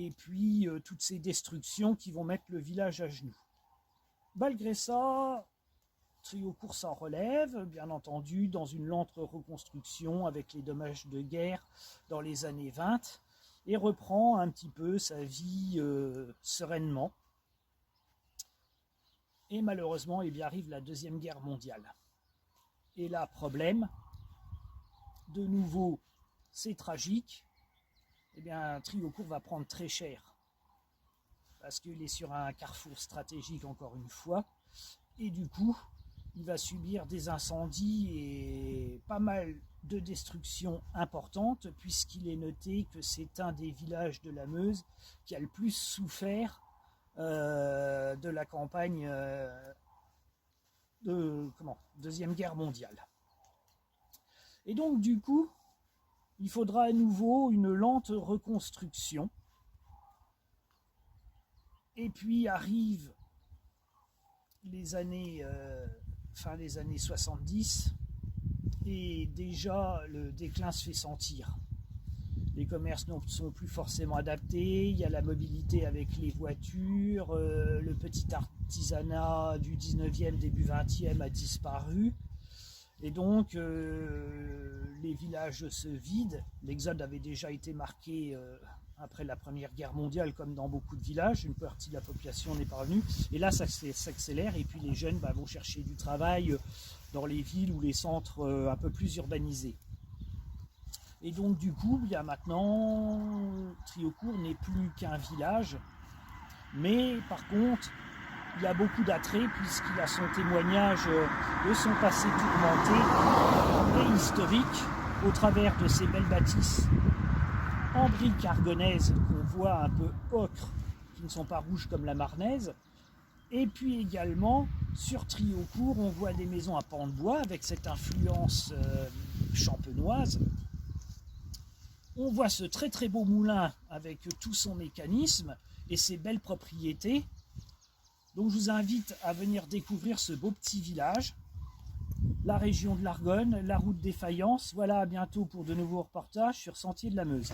et puis toutes ces destructions qui vont mettre le village à genoux. Malgré ça, Triocourt s'en relève, bien entendu, dans une lente reconstruction avec les dommages de guerre dans les années 20, et reprend un petit peu sa vie sereinement. Et malheureusement, il y arrive la Deuxième Guerre mondiale. Et là, problème, de nouveau, c'est tragique, eh bien, Triocourt va prendre très cher, parce qu'il est sur un carrefour stratégique encore une fois, et du coup, il va subir des incendies et pas mal de destructions importantes, puisqu'il est noté que c'est un des villages de la Meuse qui a le plus souffert de la campagne de Deuxième Guerre mondiale. Et donc du coup, il faudra à nouveau une lente reconstruction. Et puis arrivent les années, fin des années 70, et déjà le déclin se fait sentir. Les commerces ne sont plus forcément adaptés, il y a la mobilité avec les voitures, le petit artisanat du 19e, début 20e a disparu, et donc les villages se vident. L'exode avait déjà été marqué après la Première Guerre mondiale, comme dans beaucoup de villages, une partie de la population n'est pas revenue, et là ça s'accélère, et puis les jeunes vont chercher du travail dans les villes ou les centres un peu plus urbanisés. Et donc du coup, bien maintenant, Triocourt n'est plus qu'un village, mais par contre, il a beaucoup d'attrait puisqu'il a son témoignage de son passé tourmenté et historique au travers de ces belles bâtisses en briques argonaises qu'on voit un peu ocre, qui ne sont pas rouges comme la marnaise. Et puis également, sur Triocourt, on voit des maisons à pans de bois avec cette influence champenoise. On voit ce très très beau moulin avec tout son mécanisme et ses belles propriétés. Donc je vous invite à venir découvrir ce beau petit village, la région de l'Argonne, la route des Faïences. Voilà, à bientôt pour de nouveaux reportages sur Sentier de la Meuse.